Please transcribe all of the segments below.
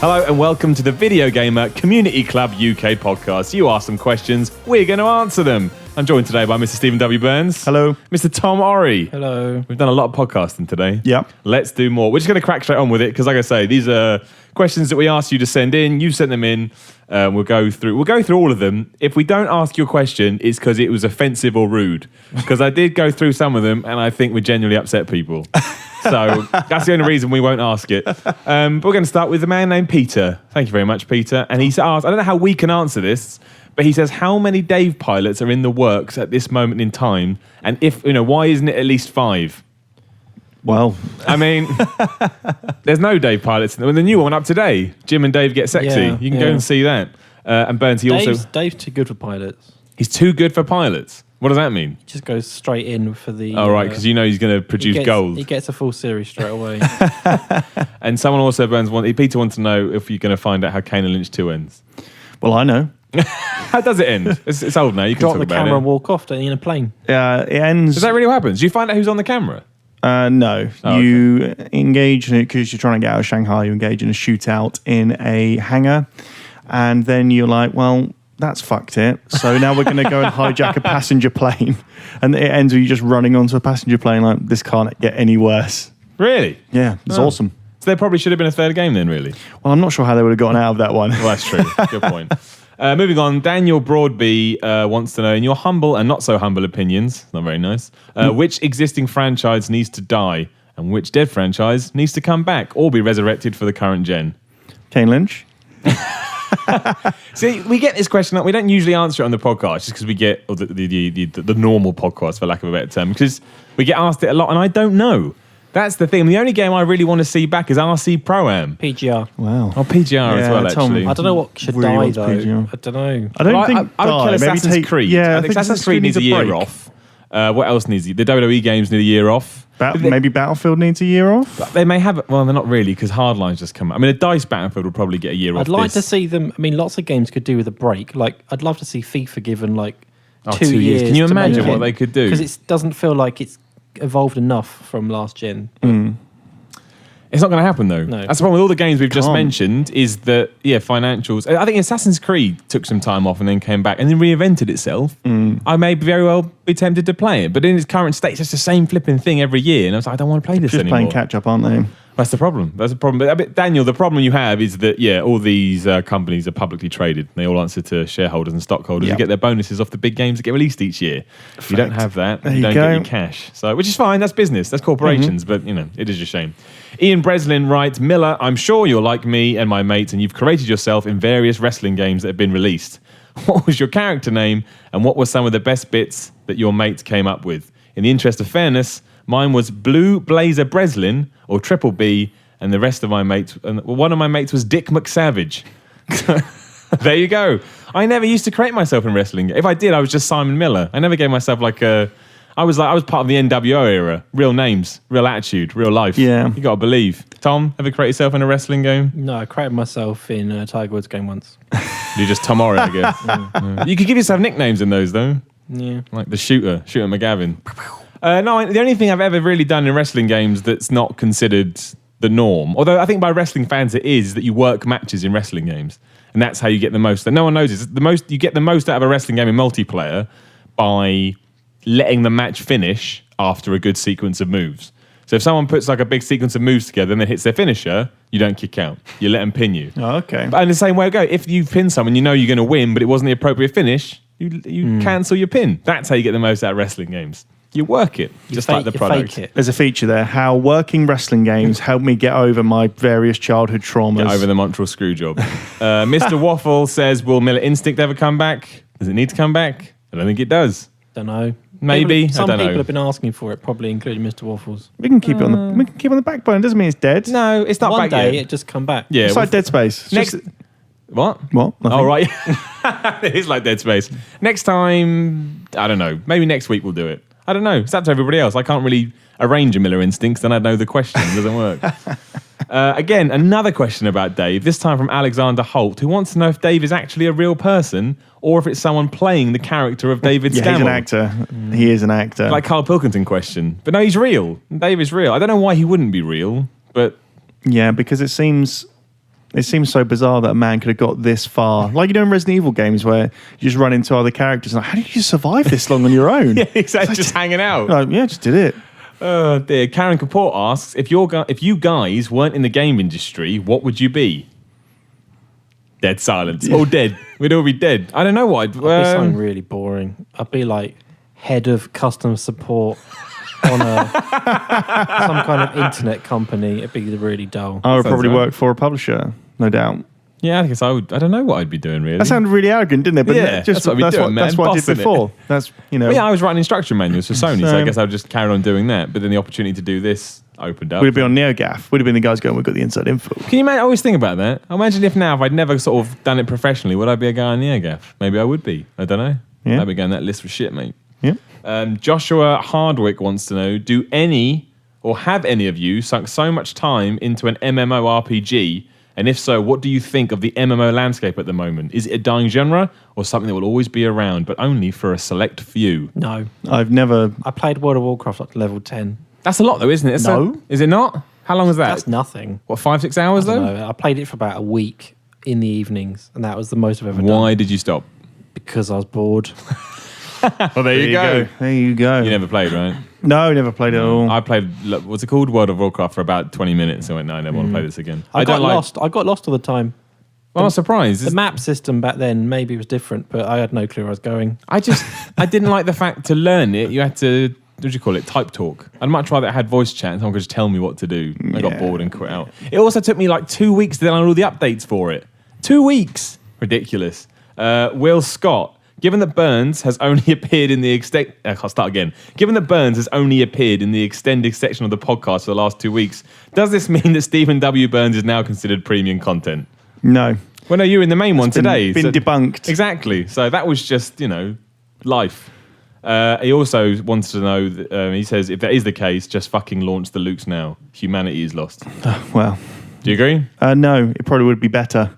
Hello and welcome to the Video Gamer Community Club UK podcast. You ask some questions, we're going to answer them. I'm joined today by Mr. Stephen W. Burns. Hello. Mr. Tom Orry. Hello. We've done a lot of podcasting today. Yep. Let's do more. We're just going to crack straight on with it because, like I say, these are questions that we asked you to send in. You sent them in. We'll go through all of them. If we don't ask your question, it's because it was offensive or rude. Because I did go through some of them, and I think we genuinely upset people. So that's the only reason we won't ask it. But we're going to start with a man named Peter. Thank you very much, Peter. And he's asked, I don't know how we can answer this, but he says, how many Dave pilots are in the works at this moment in time? And if, why isn't it at least 5? Well, I mean, there's no Dave pilots. The new one went up today. Jim and Dave Get Sexy. Yeah, You can go and see that. And Burns, Dave's too good for pilots. He's too good for pilots. What does that mean? He just goes straight in for the... Oh, right, because he's going to produce gold. He gets a full series straight away. And someone also, Peter wants to know if you're going to find out how Kane and Lynch 2 ends. well, I know. How does it end? It's old now. You can Drop talk the about camera it. and walk off, don't you, in a plane? It ends... Does that really what happens? Do you find out who's on the camera? No. Oh, you engage in it because you're trying to get out of Shanghai. You engage in a shootout in a hangar. And then you're like, well, that's fucked it. So now we're going to go and hijack a passenger plane. And it ends with you just running onto a passenger plane like, this can't get any worse. Really? Yeah, it's awesome. So there probably should have been a third game then, really. Well, I'm not sure how they would have gotten out of that one. Well, that's true. Good point. Moving on, Daniel Broadby wants to know, in your humble and not so humble opinions, not very nice, which existing franchise needs to die and which dead franchise needs to come back or be resurrected for the current gen? Kane Lynch? See, we get this question. We don't usually answer it on the podcast just because we get the normal podcast, for lack of a better term, because we get asked it a lot and I don't know. That's the thing. The only game I really want to see back is RC Pro-Am. PGR. Wow. Oh, PGR as well, actually. I don't know what should Really die, wants though. PGR. I don't know. I don't think I would kill Assassin's Creed. Yeah, I think Assassin's Creed needs a year break. off. What else needs? The WWE games need a year off. Maybe Battlefield needs a year off? They may have. Well, they're not really because Hardline's just come out. I mean, a DICE Battlefield would probably get a year off. I'd like to see them. I mean, lots of games could do with a break. Like, I'd love to see FIFA given like 2 years. Can you to imagine make what it. they could do? Because it doesn't feel like it's evolved enough from last gen. It's not going to happen though. No. That's the problem with all the games we've just Can't. mentioned. Is that financials? I think Assassin's Creed took some time off and then came back and then reinvented itself. I may very well be tempted to play it, but in its current state, it's just the same flipping thing every year, and I was like, I don't want to play this Just anymore. playing catch up, aren't they? That's the problem. But Daniel, the problem you have is that all these companies are publicly traded. They all answer to shareholders and stockholders who Yep. get their bonuses off the big games that get released each year. If you don't have that, There you you don't go. get your cash. So, which is fine. That's business. That's corporations. But it is a shame. Ian Breslin writes, Miller, I'm sure you're like me and my mates, and you've created yourself in various wrestling games that have been released. What was your character name, and what were some of the best bits that your mates came up with? In the interest of fairness, mine was Blue Blazer Breslin or Triple B. And the rest of my mates, one of my mates was Dick McSavage. There you go. I never used to create myself in wrestling. If I did, I was just Simon Miller. I never gave myself I was part of the NWO era. Real names, real attitude, real life. Yeah. You got to believe. Tom, ever create yourself in a wrestling game? No, I created myself in a Tiger Woods game once. You're just Tom Orry, I guess. Yeah. You could give yourself nicknames in those, though. Yeah. Like the Shooter McGavin. No, the only thing I've ever really done in wrestling games that's not considered the norm, although I think by wrestling fans it is, that you work matches in wrestling games, and that's how you get the most. And no one knows this. You get the most out of a wrestling game in multiplayer by letting the match finish after a good sequence of moves. So if someone puts like a big sequence of moves together and then hits their finisher, you don't kick out. You let them pin you. Oh, okay. But in the same way, if you pin someone, you know you're going to win, but it wasn't the appropriate finish, you cancel your pin. That's how you get the most out of wrestling games. You work it, just like the product. Fake it. There's a feature there, how working wrestling games help me get over my various childhood traumas. Get over the Montreal screw job. Mr. Waffle says, will Miller Instinct ever come back? Does it need to come back? I don't think it does. Don't know. Maybe. Some I don't people know. have been asking for it, probably including Mr. Waffles. We can keep it on the back burner. Doesn't mean it's dead. No, it's not One back day yet. it just come back. Yeah. It's like Dead Space. It's Next. just- What? What? Nothing. Oh, right. It is like Dead Space. Next time, I don't know. Maybe next week we'll do it. I don't know. It's up to everybody else. I can't really arrange a Miller Instincts, then I'd know the question. It doesn't work. Again, another question about Dave, this time from Alexander Holt, who wants to know if Dave is actually a real person or if it's someone playing the character of David Yeah, Scammell. he's an actor. He is an actor. Like Carl Pilkington question. But no, he's real. Dave is real. I don't know why he wouldn't be real, but... Yeah, because it seems It seems so bizarre that a man could have got this far. Like, in Resident Evil games where you just run into other characters and like, how did you survive this long on your own? Yeah, exactly. Just hanging out. Like, yeah, just did it. Oh dear. Karen Kapoor asks, if you guys weren't in the game industry, what would you be? Dead silence. All dead. We'd all be dead. I don't know what. I'd be something really boring. I'd be like head of customer support on some kind of internet company. It'd be really dull. I would Sounds probably right. work for a publisher, no doubt. Yeah, I guess I would. I don't know what I'd be doing really. That sounded really arrogant, didn't it? But Yeah, that's what I'd be doing, man. That's what I did Bossing it. before. That's, Well, yeah, I was writing instruction manuals for Sony, so I Same. guess I would just carry on doing that. But then the opportunity to do this opened up. We'd have been on NeoGAF. We'd have been the guys going, we've got the inside info. Can you imagine? I always think about that. Imagine if now, if I'd never sort of done it professionally, would I be a guy on NeoGAF? Maybe I would be. I don't know. Yeah. I'd be going that list for shit, mate. Yeah. Joshua Hardwick wants to know, do any or have any of you sunk so much time into an MMORPG? And if so, what do you think of the MMO landscape at the moment? Is it a dying genre or something that will always be around, but only for a select few? No. I've never... I played World of Warcraft up to level 10. That's a lot though, isn't it? No. Is it not? How long is that? That's nothing. What, 5-6 hours I though? don't know. I played it for about a week in the evenings, and that was the most I've ever done. Why did you stop? Because I was bored. Well, there you go. There you go. You never played, right? No, never played it at all. I played, what's it called? World of Warcraft for about 20 minutes. I went, no, I never want to play this again. I got don't like. lost. I got lost all the time. Well, I'm surprised. The map system back then maybe was different, but I had no clue where I was going. I didn't like the fact to learn it, you had to, what do you call it, type talk. I'd much rather it had voice chat and someone could just tell me what to do. I got Yeah. bored and quit out. It also took me like 2 weeks to download all the updates for it. 2 weeks. Ridiculous. Will Scott. Given that Burns has only appeared in the Given that Burns has only appeared in the extended section of the podcast for the last 2 weeks, does this mean that Stephen W. Burns is now considered premium content? No. Well, no, you were in the main one today. Been so- debunked. Exactly. So that was just, life. He also wants to know, he says, if that is the case, just fucking launch the Lukes now. Humanity is lost. Well, Do you agree? no, it probably would be better.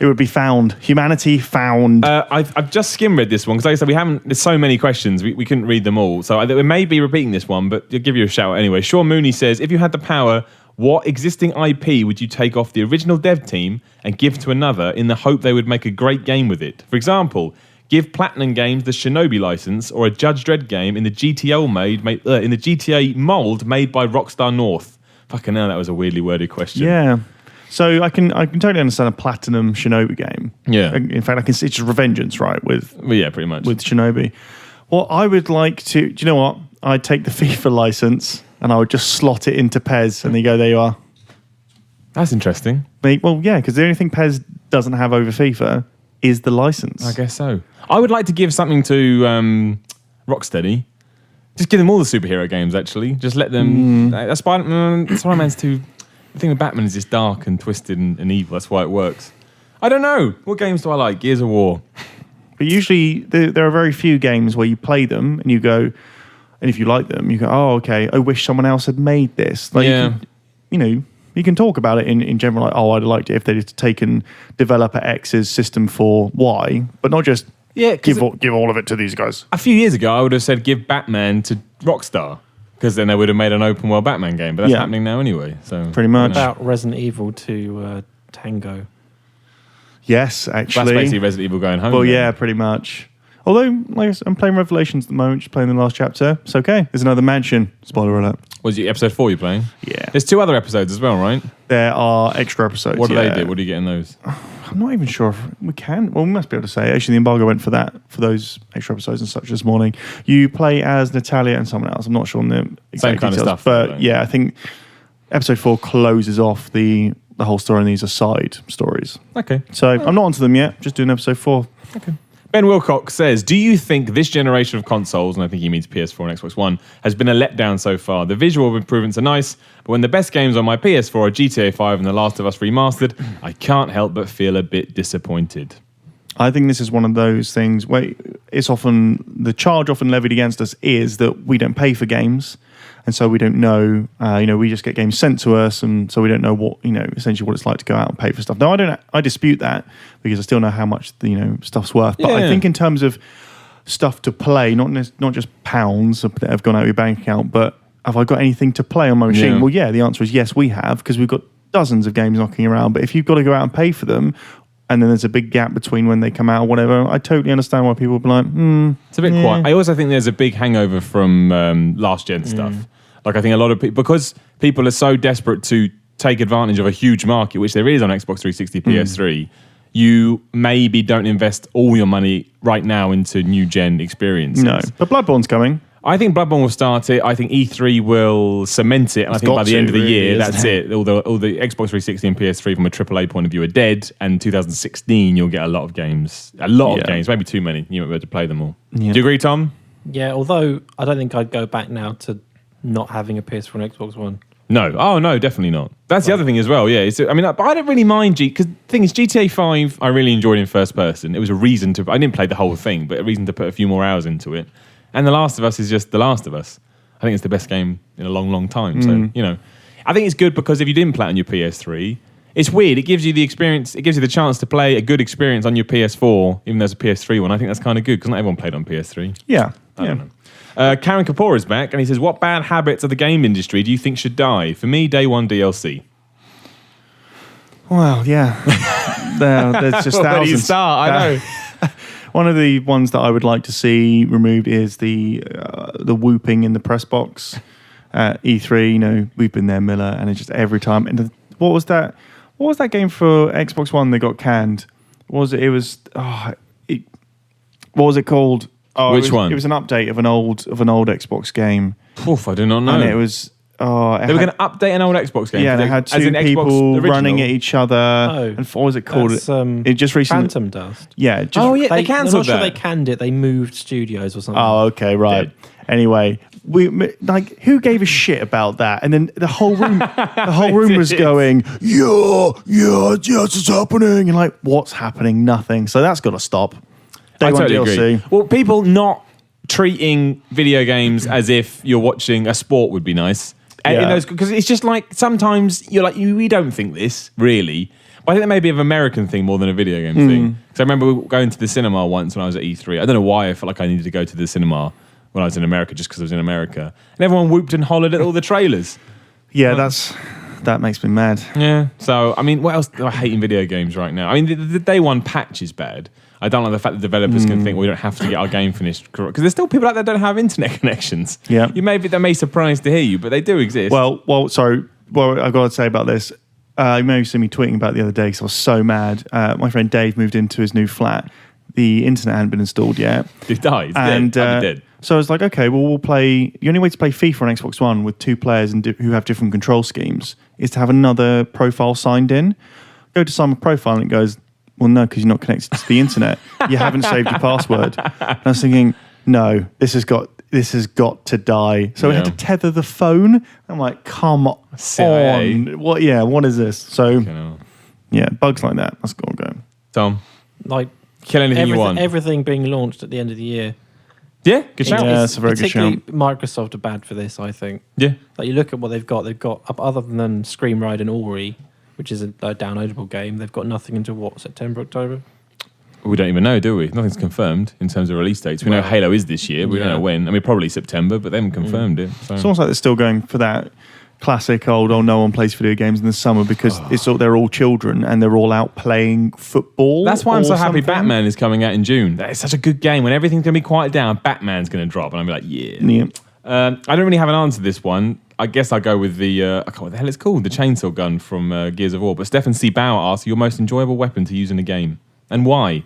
It would be found. Humanity found. I've just skim read this one because, like I said, there's so many questions, we couldn't read them all. So we may be repeating this one, but I'll give you a shout out anyway. Sean Mooney says, if you had the power, what existing IP would you take off the original dev team and give to another in the hope they would make a great game with it? For example, give Platinum Games the Shinobi license or a Judge Dredd game in the GTA mold made by Rockstar North. Fucking hell, that was a weirdly worded question. Yeah. So I can totally understand a Platinum Shinobi game. Yeah. In fact, I can see it's just Revengeance, right? Well, yeah, pretty much. with Shinobi. Well, I would like to. Do you know what? I'd take the FIFA license and I would just slot it into PES, and there you are. That's interesting. Well, yeah, because the only thing PES doesn't have over FIFA is the license. I guess so. I would like to give something to Rocksteady. Just give them all the superhero games, actually. Just let them... Spider-Man's too... The thing with Batman is it's dark and twisted and evil. That's why it works. I don't know. What games do I like? Gears of War. But usually there are very few games where you play them and you go, and if you like them, you go, oh, okay, I wish someone else had made this. Like, Yeah. you can talk about it in general, like, oh, I'd have liked it if they'd taken developer X's system for Y, but not just give all of it to these guys. A few years ago, I would have said give Batman to Rockstar because then they would have made an open world Batman game. But that's happening now anyway. So Pretty much. About Resident Evil to Tango. Yes, That's actually. basically Resident Evil going home. Well, then. yeah, pretty much. Although, like I said, I'm playing Revelations at the moment, just playing the last chapter. It's okay. There's another mansion. Spoiler alert. Was it episode 4 you're playing? Yeah. There's 2 other episodes as well, right? There are extra episodes. What do they do? What do you get in those? I'm not even sure if we can. Well, we must be able to say. Actually, the embargo went for those extra episodes and such this morning. You play as Natalia and someone else. I'm not sure on the exact kind of details, stuff, but though. yeah, I think episode 4 closes off the whole story, and these are side stories. Okay. So I'm not onto them yet. Just doing episode 4. Okay. Ben Wilcox says, do you think this generation of consoles, and I think he means PS4 and Xbox One, has been a letdown so far? The visual improvements are nice, but when the best games on my PS4 are GTA 5 and The Last of Us Remastered, I can't help but feel a bit disappointed. I think this is one of those things where it's often, the charge often levied against us is that we don't pay for games. And so we don't know, we just get games sent to us, and so we don't know what, essentially what it's like to go out and pay for stuff. No, I dispute that because I still know how much, stuff's worth. But I think in terms of stuff to play, not just pounds that have gone out of your bank account, but have I got anything to play on my machine? Yeah. Well, yeah, the answer is yes, we have, because we've got dozens of games knocking around. But if you've got to go out and pay for them, and then there's a big gap between when they come out or whatever, I totally understand why people will be like, It's a bit quiet. I also think there's a big hangover from last gen stuff. Like I think a lot of people, because people are so desperate to take advantage of a huge market, which there is on Xbox 360, PS3, you maybe don't invest all your money right now into new gen experiences. no. But Bloodborne's coming. I think Bloodborne will start it. I think E3 will cement it. And I think by the end of the year, that's it. All the Xbox 360 and PS3 from a AAA point of view are dead. And 2016, you'll get a lot of games. A lot of games, maybe too many. You won't be able to play them all. Yeah. Do you agree, Tom? Yeah, although I don't think I'd go back now to not having a PS4 and Xbox One. No. Oh, no, definitely not. That's the other thing as well, yeah. I mean, I don't really mind because the thing is, GTA 5, I really enjoyed in first person. It was a reason to... I didn't play the whole thing, but a reason to put a few more hours into it. And The Last of Us is just The Last of Us. I think it's the best game in a long, long time. So, I think it's good because if you didn't play it on your PS3, it's weird. It gives you the experience. It gives you the chance to play a good experience on your PS4, even though there's a PS3 one. I think that's kind of good because not everyone played on PS3. Yeah. I don't know. Karen Kapoor is back and he says, what bad habits of the game industry do you think should die? For me, day one DLC. Well, yeah. There's just thousands. Where do you start? I know. One of the ones that I would like to see removed is the whooping in the press box at E3. We've been there, Miller, and it's just every time. And what was that? What was that game for Xbox One that got canned? What was it? It was. What was it called? Oh, Which one? It was an update of an old Xbox game. Oof, I do not know. And it was. They were going to update an old Xbox game. Yeah, they had two people running at each other. And what was it called? It just recently. Phantom Dust. Yeah. They cancelled I'm not sure that. they canned it. They moved studios or something. Oh, okay, right. Dead. Anyway, who gave a shit about that? And then the whole room was going, yeah, it's happening. And what's happening? Nothing. So that's got to stop. I one totally DLC. agree. Well, people not treating video games as if you're watching a sport would be nice. Yeah. Because it's just like sometimes you're like, we don't think this, really. But I think that may be an American thing more than a video game thing. Because I remember going to the cinema once when I was at E3. I don't know why I felt like I needed to go to the cinema when I was in America, just because I was in America. And everyone whooped and hollered at all the trailers. Yeah, that makes me mad. Yeah. So, I mean, what else do I hate in video games right now? I mean, the day one patch is bad. I don't like the fact that developers can think, we don't have to get our game finished. Because there's still people out there that don't have internet connections. Yeah. They may surprise to hear you, but they do exist. Well, sorry. What I've got to say about this, you may have seen me tweeting about it the other day because I was so mad. My friend Dave moved into his new flat. The internet hadn't been installed yet. He's died. And dead. So I was like, okay, well, we'll play. The only way to play FIFA on Xbox One with two players who have different control schemes is to have another profile signed in. Go to sign a profile and it goes, well, no, because you're not connected to the internet. You haven't saved your password. And I was thinking, no, this has got to die. So we had to tether the phone. I'm like, come CIA. on. What? Yeah, what is this? So, yeah, bugs like that. That's got to go. Tom, kill anything you want. Everything being launched at the end of the year. Yeah, good shout. Yeah, that's a very good shout. Microsoft are bad for this, I think. Yeah. You look at what they've got other than Scream Ride and Ori, which is a downloadable game, they've got nothing until September, October? We don't even know, do we? Nothing's confirmed in terms of release dates. We know Halo is this year. We don't know when. I mean, probably September, but they haven't confirmed it. So. It's almost like they're still going for that classic old, no one plays video games in the summer because they're all children and they're all out playing football. That's why I'm so happy something. Batman is coming out in June. That is such a good game. When everything's going to be quiet down, Batman's going to drop. And I'll be like, yeah. I don't really have an answer to this one. I guess I'll go with the, I can't what the hell it's called, the chainsaw gun from Gears of War. But Stefan C. Bauer asks, your most enjoyable weapon to use in a game? And why?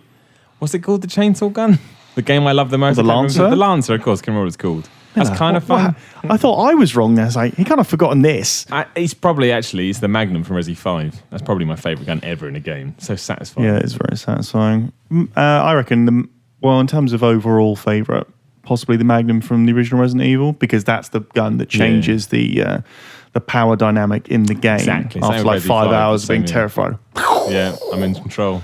What's it called, the chainsaw gun? The game I love the most? The Lancer? The Lancer, of course. Can't remember what it's called. That's kind of fun. I thought I was wrong there. It's he kind of forgotten this. It's the Magnum from Resi 5. That's probably my favourite gun ever in a game. So satisfying. Yeah, it's very satisfying. I reckon, in terms of overall favourite, possibly the Magnum from the original Resident Evil, because that's the gun that changes the power dynamic in the game. Exactly. After like 5 hours of being terrified. Yeah, I'm in control.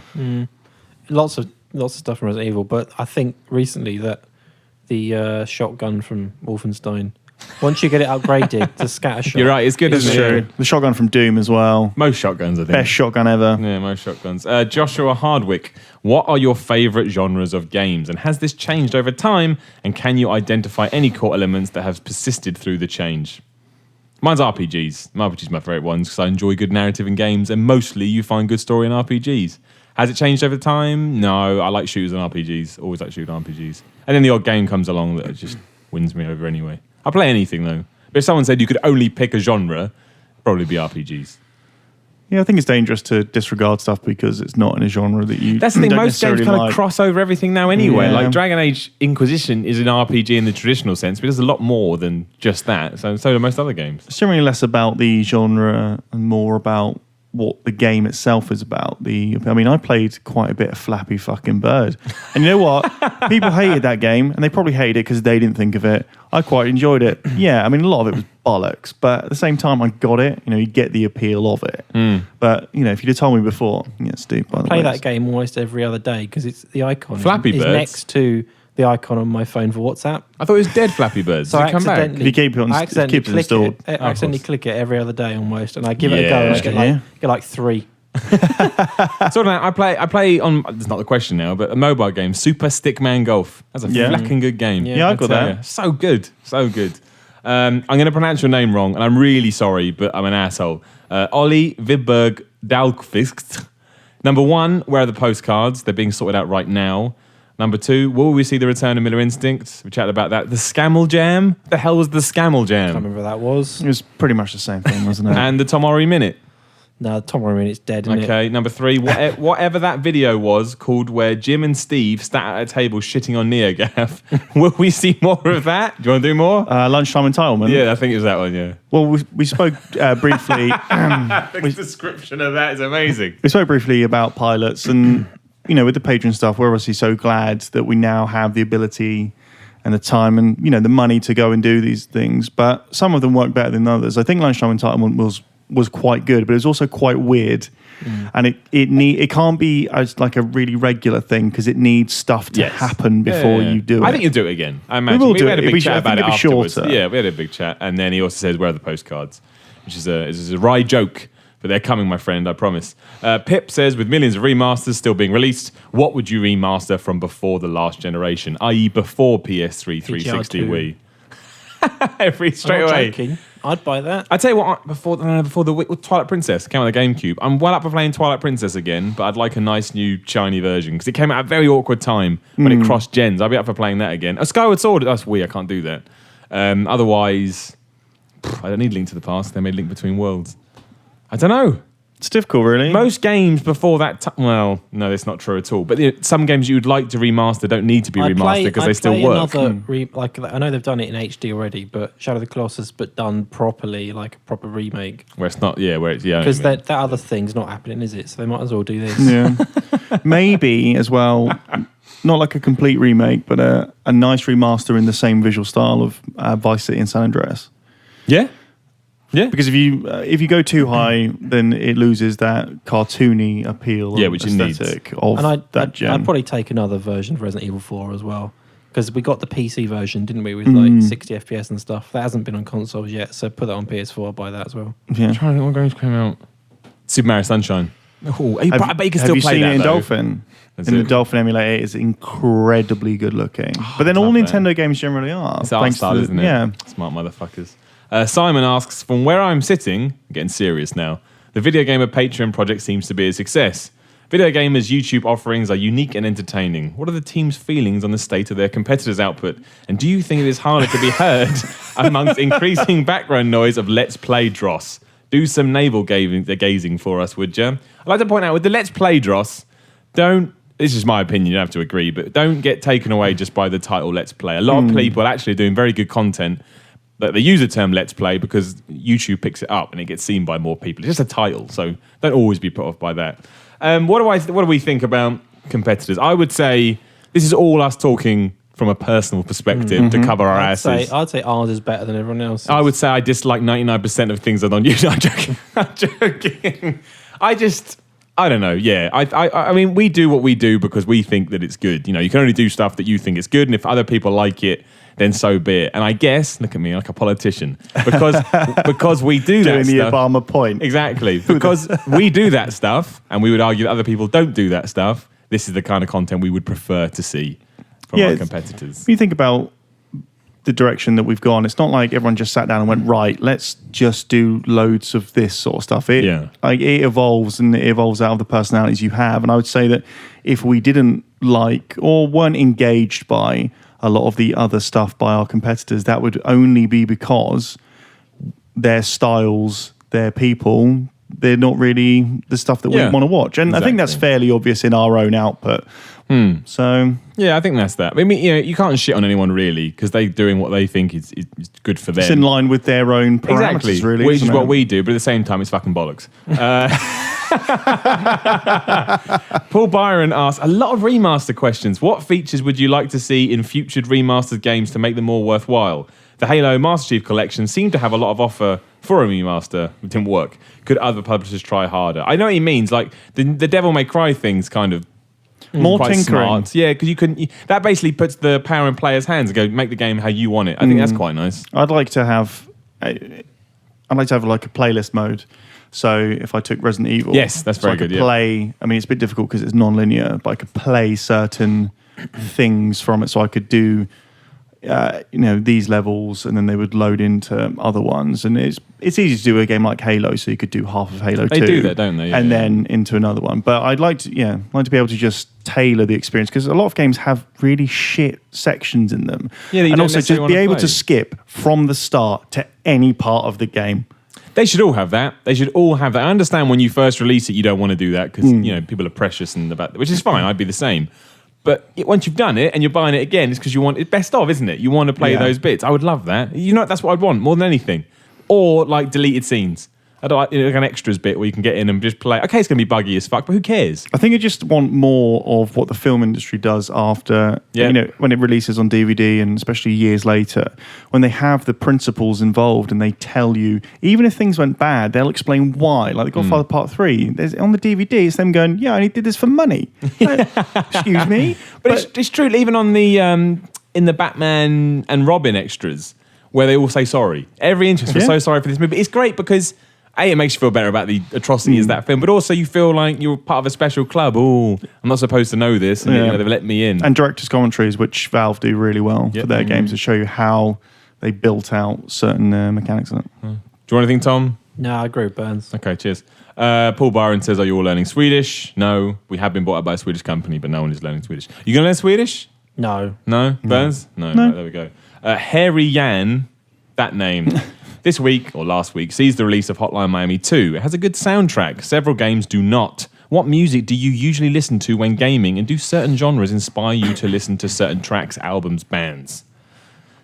Lots of stuff from Resident Evil, but I think recently that the shotgun from Wolfenstein, once you get it upgraded to scatter shot. You're right, it's good, isn't it? The shotgun from Doom as well. Most shotguns, I think. Best shotgun ever. Yeah, most shotguns. Joshua Hardwick, what are your favourite genres of games? And has this changed over time? And can you identify any core elements that have persisted through the change? Mine's RPGs. RPGs are my favourite ones because I enjoy good narrative in games, and mostly you find good story in RPGs. Has it changed over time? No, I like shooters and RPGs. Always like shooting RPGs. And then the odd game comes along that just wins me over anyway. I play anything though. But if someone said you could only pick a genre, it'd probably be RPGs. Yeah, I think it's dangerous to disregard stuff because it's not in a genre that you. That's the thing. don't Most games necessarily kind like. of cross over everything now anyway. Yeah. Like Dragon Age Inquisition is an RPG in the traditional sense, but it does a lot more than just that. So do most other games. It's generally less about the genre and more about what the game itself is about. I played quite a bit of Flappy fucking Bird. And you know what? People hated that game, and they probably hated it because they didn't think of it. I quite enjoyed it. Yeah, a lot of it was bollocks, but at the same time, I got it. You get the appeal of it. But, if you'd have told me before, Steve, by the way. Play that game almost every other day because it's the icon Flappy is Birds? next to the icon on my phone for WhatsApp. I thought it was dead Flappy Birds. So Did it come back? If you keep it on, I accidentally keep it installed. I accidentally click it every other day almost, and I give it a Yeah. go, and I Yeah. get like 3. So now I play on. That's not the question now, but a mobile game, Super Stickman Golf. That's a Yeah. flacking good game. Yeah, I got tell that. you. So good, so good. I'm going to pronounce your name wrong, and I'm really sorry, but I'm an asshole. Ollie Viberg Dalkvist. Number 1, where are the postcards? They're being sorted out right now. Number 2, will we see the return of Miller Instinct? We chatted about that. The Scammel Jam. The hell was the Scammel I Jam? can't remember what that was. It was pretty much the same thing, wasn't it? And the Tomori Minute. No, Tom It's dead, isn't it? Okay, number 3, whatever that video was called where Jim and Steve sat at a table shitting on NeoGAF. Will we see more of that? Do you want to do more? Lunchtime entitlement. Yeah, I think it was that one, yeah. Well, we spoke briefly. The description of that is amazing. We spoke briefly about pilots, and with the Patreon stuff, we're obviously so glad that we now have the ability and the time and the money to go and do these things. But some of them work better than others. I think Lunchtime Entitlement was quite good, but it was also quite weird, and it can't be as like a really regular thing because it needs stuff to happen before you do it. I think you'll do it again. I imagine. We will do had it. a big chat about it it'd be afterwards. shorter. Yeah, we had a big chat, and then he also says, "Where are the postcards?" Which is a wry joke. But they're coming, my friend, I promise. Pip says, with millions of remasters still being released, what would you remaster from before the last generation, i.e. before PS3, 360, Wii? Straight away. Joking. I'd buy that. I tell you what, before the Twilight Princess came out on the GameCube, I'm well up for playing Twilight Princess again, but I'd like a nice new shiny version because it came out at a very awkward time when it crossed gens. I'd be up for playing that again. A Skyward Sword, that's weird. I can't do that. Otherwise, I don't need Link to the Past. They made Link Between Worlds. I don't know. It's difficult, really. Most games before that well, no, that's not true at all. But some games you would like to remaster don't need to be remastered because they still work. I know they've done it in HD already, but Shadow of the Colossus, but done properly, like a proper remake. Where it's not, Because that other thing's not happening, is it? So they might as well do this. Yeah. Maybe as well, not like a complete remake, but a nice remaster in the same visual style of Vice City and San Andreas. Yeah. Yeah. Because if you go too high, then it loses that cartoony appeal, which it needs. aesthetic of And that gen. I'd probably take another version of Resident Evil 4 as well. Because we got the PC version, didn't we, with like 60 FPS and stuff. That hasn't been on consoles yet, so put that on PS4, I'll buy that as well. Yeah. I'm trying to think what games came out. Super Mario Sunshine. Oh, I bet you can still have you play seen that, it in though. Dolphin? Is In the it? Dolphin emulator, it is incredibly good looking. But then all love Nintendo games generally are. It's art style, isn't it? Yeah. Smart motherfuckers. Simon asks, from where I'm sitting, I'm getting serious now, the Video Gamer Patreon project seems to be a success. Video Gamers' YouTube offerings are unique and entertaining. What are the team's feelings on the state of their competitors' output? And do you think it is harder to be heard amongst increasing background noise of Let's Play Dross? Do some navel gazing for us, would you? I'd like to point out, with the Let's Play Dross, this is my opinion, you don't have to agree, but don't get taken away just by the title Let's Play. A lot of people actually are doing very good content, but they use the term Let's Play because YouTube picks it up and it gets seen by more people. It's just a title, so don't always be put off by that. What do we think about competitors? I would say this is all us talking from a personal perspective to cover our asses. I'd say ours is better than everyone else's. I would say I dislike 99% of things that are on YouTube. I'm joking. I don't know. Yeah, I mean, we do what we do because we think that it's good. You can only do stuff that you think is good, and if other people like it, then so be it. And I guess, look at me like a politician, because we do that Doing the stuff. Obama point. Exactly. Because we do that stuff, and we would argue that other people don't do that stuff. This is the kind of content we would prefer to see from our competitors. When you think about the direction that we've gone. It's not like everyone just sat down and went, right, let's just do loads of this sort of stuff. It evolves, and it evolves out of the personalities you have. And I would say that if we didn't like or weren't engaged by a lot of the other stuff by our competitors, that would only be because their styles, their people, they're not really the stuff that we want to watch. And I think that's fairly obvious in our own output. So yeah, I think that's that. I mean, you can't shit on anyone really because they're doing what they think is good for them. It's in line with their own parameters, really, which is what we do. But at the same time, it's fucking bollocks. Paul Byron asks a lot of remaster questions. What features would you like to see in future remastered games to make them more worthwhile? The Halo Master Chief Collection seemed to have a lot of offer for a remaster. It didn't work. Could other publishers try harder? I know what he means. Like the Devil May Cry thing's kind of more quite tinkering. Smart. Yeah, because you couldn't. That basically puts the power in players' hands and go make the game how you want it. I think that's quite nice. I'd like to have like a playlist mode. So if I took Resident Evil, yes, that's very good. Play. I mean, it's a bit difficult because it's non-linear, but I could play certain things from it. So I could do, these levels, and then they would load into other ones. And it's easy to do a game like Halo, so you could do half of Halo 2. They do that, don't they? And then into another one. But I'd like to be able to just tailor the experience, because a lot of games have really shit sections in them. Yeah, and also just be able to skip from the start to any part of the game. They should all have that. They should all have that. I understand when you first release it, you don't want to do that because people are precious and which is fine. I'd be the same. But once you've done it and you're buying it again, it's because you want it best of, isn't it? You want to play those bits. I would love that. That's what I'd want more than anything. Or like deleted scenes. I don't like an extras bit where you can get in and just play. Okay, it's going to be buggy as fuck, but who cares? I think I just want more of what the film industry does after, when it releases on DVD, and especially years later, when they have the principles involved and they tell you, even if things went bad, they'll explain why. Like The Godfather Part 3, on the DVD, it's them going, I only did this for money. Excuse me? But it's true, even on the in the Batman and Robin extras, where they all say sorry. Every interest was so sorry for this movie. It's great because it makes you feel better about the atrocities of that film, but also you feel like you're part of a special club. Oh, I'm not supposed to know this, and they've let me in. And director's commentaries, which Valve do really well for their games, to show you how they built out certain mechanics in it. Do you want anything, Tom? No, I agree with Burns. Okay, cheers. Paul Byron says, are you all learning Swedish? No, we have been bought up by a Swedish company, but no one is learning Swedish. You going to learn Swedish? No. No? Burns? No. Right, there we go. Harry Jan, that name. This week, or last week, sees the release of Hotline Miami 2. It has a good soundtrack. Several games do not. What music do you usually listen to when gaming, and do certain genres inspire you to listen to certain tracks, albums, bands?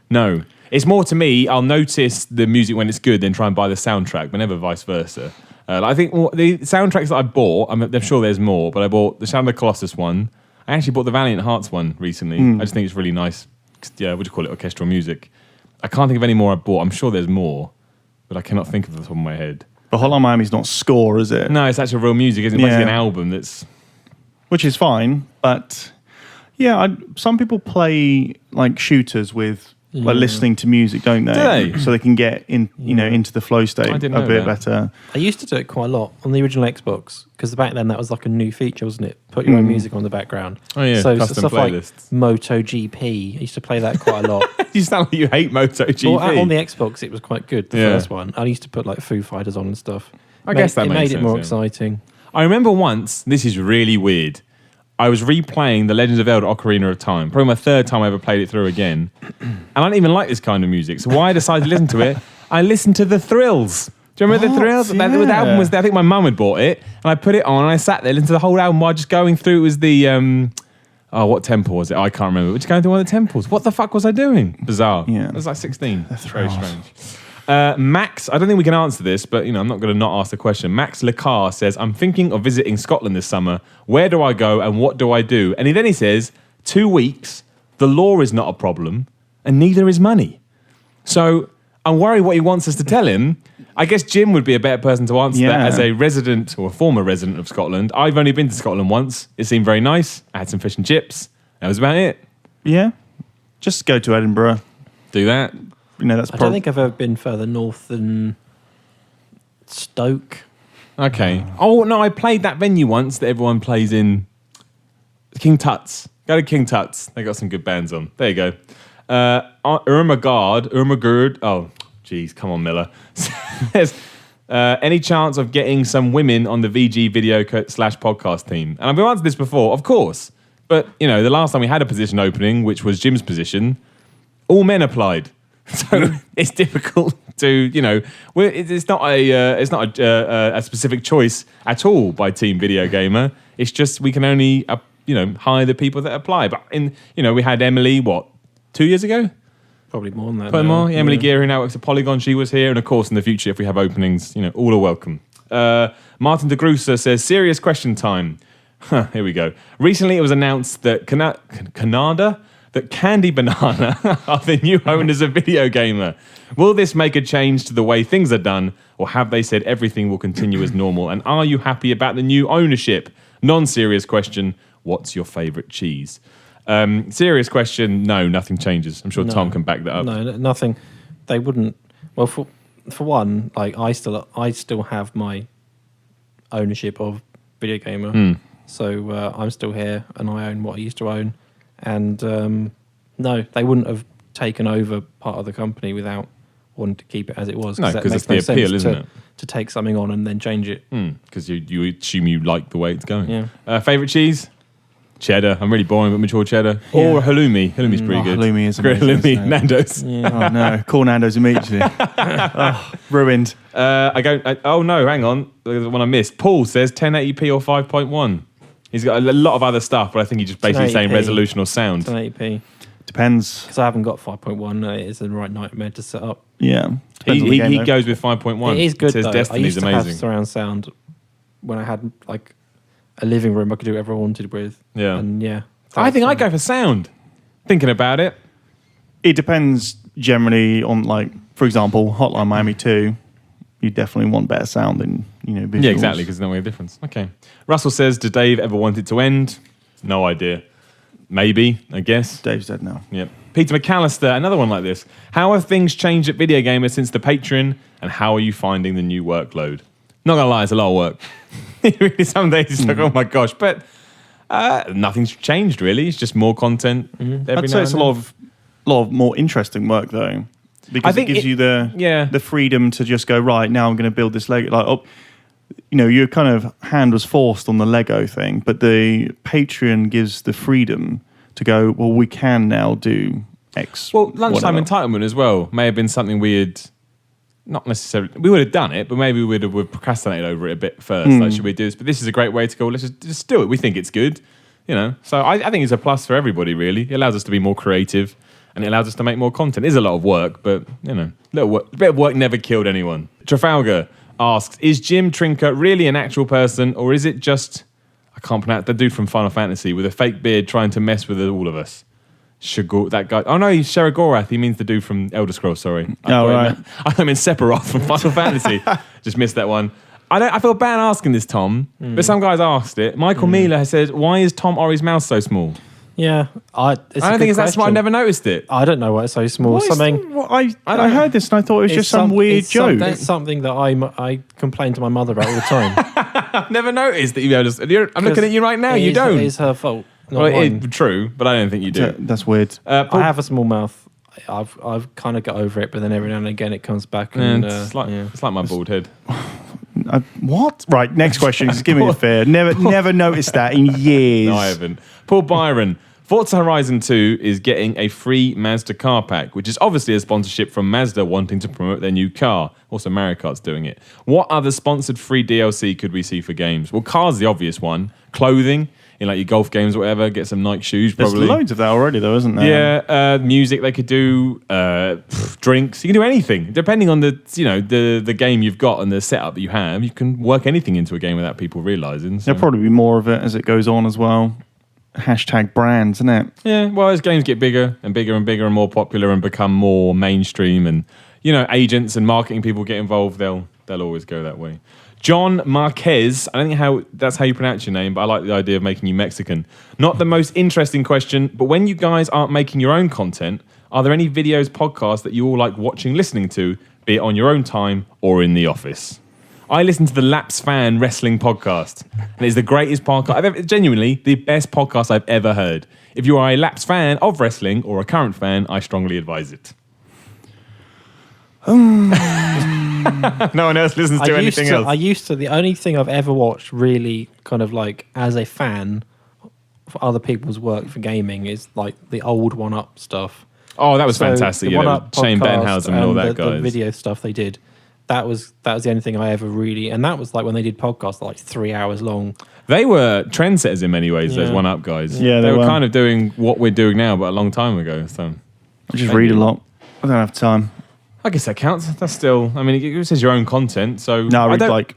No. It's more to me, I'll notice the music when it's good, then try and buy the soundtrack, but never vice versa. I think the soundtracks that I bought, I'm sure there's more, but I bought the Shadow of the Colossus one. I actually bought the Valiant Hearts one recently. I just think it's really nice. Yeah, what do you call it? Orchestral music. I can't think of any more I bought. I'm sure there's more, but I cannot think of the top of my head. But Hotline Miami's not score, is it? No, it's actual real music, isn't it? It's basically an album that's... Which is fine, but some people play like shooters with like listening to music, don't they? Do they? So they can get in, into the flow state a bit better. I used to do it quite a lot on the original Xbox, because back then that was like a new feature, wasn't it? Put your own music on the background. Oh yeah, so custom stuff playlists. Like MotoGP, I used to play that quite a lot. You sound like you hate MotoGP. Well, on the Xbox, it was quite good. The first one, I used to put like Foo Fighters on and stuff. I guess that made sense, it more exciting. I remember once. This is really weird. I was replaying The Legend of Zelda: Ocarina of Time. Probably my third time I ever played it through again. And I don't even like this kind of music. So why I decided to listen to it, I listened to The Thrills. Do you remember The Thrills? Yeah. The album was there. I think my mum had bought it. And I put it on and I sat there, listened to the whole album while just going through. It was the... what temple was it? I can't remember. Just going through one of the temples. What the fuck was I doing? Bizarre. Yeah. I was like 16. That's very strange. Max, I don't think we can answer this, but I'm not going to not ask the question. Max Lecar says, I'm thinking of visiting Scotland this summer. Where do I go and what do I do? And he says, 2 weeks, the law is not a problem, and neither is money. So I'm worried what he wants us to tell him. I guess Jim would be a better person to answer that as a resident or a former resident of Scotland. I've only been to Scotland once. It seemed very nice. I had some fish and chips. That was about it. Yeah. Just go to Edinburgh. Do that. That's I don't think I've ever been further north than Stoke. Okay. Oh, no, I played that venue once that everyone plays in. King Tut's. Go to King Tut's. They got some good bands on. There you go. Irmagard. Oh, geez, come on, Miller. Says, any chance of getting some women on the VG video / podcast team? And I've answered this before, of course. But, the last time we had a position opening, which was Jim's position, all men applied. So it's difficult to, it's not a specific choice at all by Team Video Gamer. It's just we can only, hire the people that apply. But we had Emily, 2 years ago? Probably more than that. Probably more. Yeah, Emily Geary now works at Polygon. She was here. And of course, in the future, if we have openings, all are welcome. Martin de Grusa says, serious question time. Here we go. Recently, it was announced that that Candy Banana are the new owners of Video Gamer. Will this make a change to the way things are done, or have they said everything will continue as normal? And are you happy about the new ownership? Non-serious question, what's your favourite cheese? Serious question, no, nothing changes. I'm sure Tom can back that up. No, nothing. They wouldn't. Well, for one, like I still have my ownership of Video Gamer. So I'm still here and I own what I used to own. And no, they wouldn't have taken over part of the company without wanting to keep it as it was. No, because it's the appeal, isn't it? To take something on and then change it. Because you assume you like the way it's going. Yeah. Favourite cheese? Cheddar. I'm really boring, but mature cheddar. Yeah. Or halloumi. Halloumi's pretty good. Halloumi is Great amazing. halloumi. Nando's. Oh no, call Nando's immediately. Ruined. Oh no, hang on. The one I missed. Paul says 1080p or 5.1. He's got a lot of other stuff, but I think he's just basically saying resolution or sound. 1080p. Depends. Because I haven't got 5.1. It's a right nightmare to set up. Yeah. He goes with 5.1. It is good, says though. Destiny's I used to amazing. have surround sound when I had like a living room I could do whatever I wanted with. Yeah. And yeah. I think I'd go for sound. Thinking about it. It depends generally on, like, for example, Hotline Miami 2. You definitely want better sound than, visuals. Yeah, exactly, because there's no way of difference. Okay. Russell says, did Dave ever want it to end? No idea. Maybe, I guess. Dave's dead now. Yep. Peter McAllister, another one like this. How have things changed at Video Gamer since the Patreon, and how are you finding the new workload? Not gonna lie, it's a lot of work. Some days it's like, oh my gosh, but nothing's changed really. It's just more content. I'd say it's a lot of more interesting work though, because it gives you the freedom to just go, right, now I'm going to build this Lego. Like, your kind of hand was forced on the Lego thing, but the Patreon gives the freedom to go, well, we can now do X. Well, lunchtime entitlement as well may have been something we had not necessarily, we would have done it, but maybe we would have procrastinated over it a bit first. Like, should we do this? But this is a great way to go, let's just do it. We think it's good, So I think it's a plus for everybody, really. It allows us to be more creative and it allows us to make more content. It is a lot of work, but, a bit of work never killed anyone. Trafalgar asks, is Jim Trinker really an actual person, or is it just, I can't pronounce, the dude from Final Fantasy with a fake beard trying to mess with all of us? That guy. Oh no, he's Sharagorath. He means the dude from Elder Scrolls. Sorry. Right. I mean Sephiroth from Final Fantasy. Just missed that one. I feel bad asking this, Tom, but some guys asked it. Michael Mealer has said, "Why is Tom Ori's mouth so small?" Yeah, I don't think it's that small. I never noticed it. I don't know why it's so small. I heard this and I thought it was just some weird joke. That's something that I complain to my mother about all the time. I've never noticed that you noticed. I'm looking at you right now. You don't. It's her fault. True, but I don't think you do. That's weird. I have a small mouth. I've kind of got over it, but then every now and again it comes back. And it's like my bald head. What? Right, next question. Just give me a fair. Never noticed that in years. No, I haven't. Paul Byron. Forza Horizon 2 is getting a free Mazda car pack, which is obviously a sponsorship from Mazda wanting to promote their new car. Also, Mario Kart's doing it. What other sponsored free DLC could we see for games? Well, cars the obvious one. Clothing, in like your golf games or whatever. Get some Nike shoes, probably. There's loads of that already, though, isn't there? Yeah, music they could do, drinks. You can do anything. Depending on the game you've got and the setup that you have, you can work anything into a game without people realising. So. There'll probably be more of it as it goes on as well. Hashtag brands, isn't it? Yeah, well, as games get bigger and bigger and bigger and more popular and become more mainstream and, agents and marketing people get involved, they'll always go that way. John Marquez, I don't think that's how you pronounce your name, but I like the idea of making you Mexican. Not the most interesting question, but when you guys aren't making your own content, are there any videos, podcasts that you all like watching, listening to, be it on your own time or in the office? I listen to the Laps Fan Wrestling Podcast. And it's the greatest podcast. Genuinely, the best podcast I've ever heard. If you are a Laps fan of wrestling or a current fan, I strongly advise it. No one else listens to anything else. The only thing I've ever watched really kind of like as a fan for other people's work for gaming is like the old One-Up stuff. Oh, that was fantastic. The Yeah, One-Up Shane podcast Benhausen and all that guys. The video stuff they did. That was the only thing I ever really, and that was like when they did podcasts like 3 hours long. They were trendsetters in many ways, those One-Up guys. Yeah, they were kind of doing what we're doing now, but a long time ago. So I just read a lot. I don't have time. I guess that counts. That's still, I mean, it says your own content. So No, I read like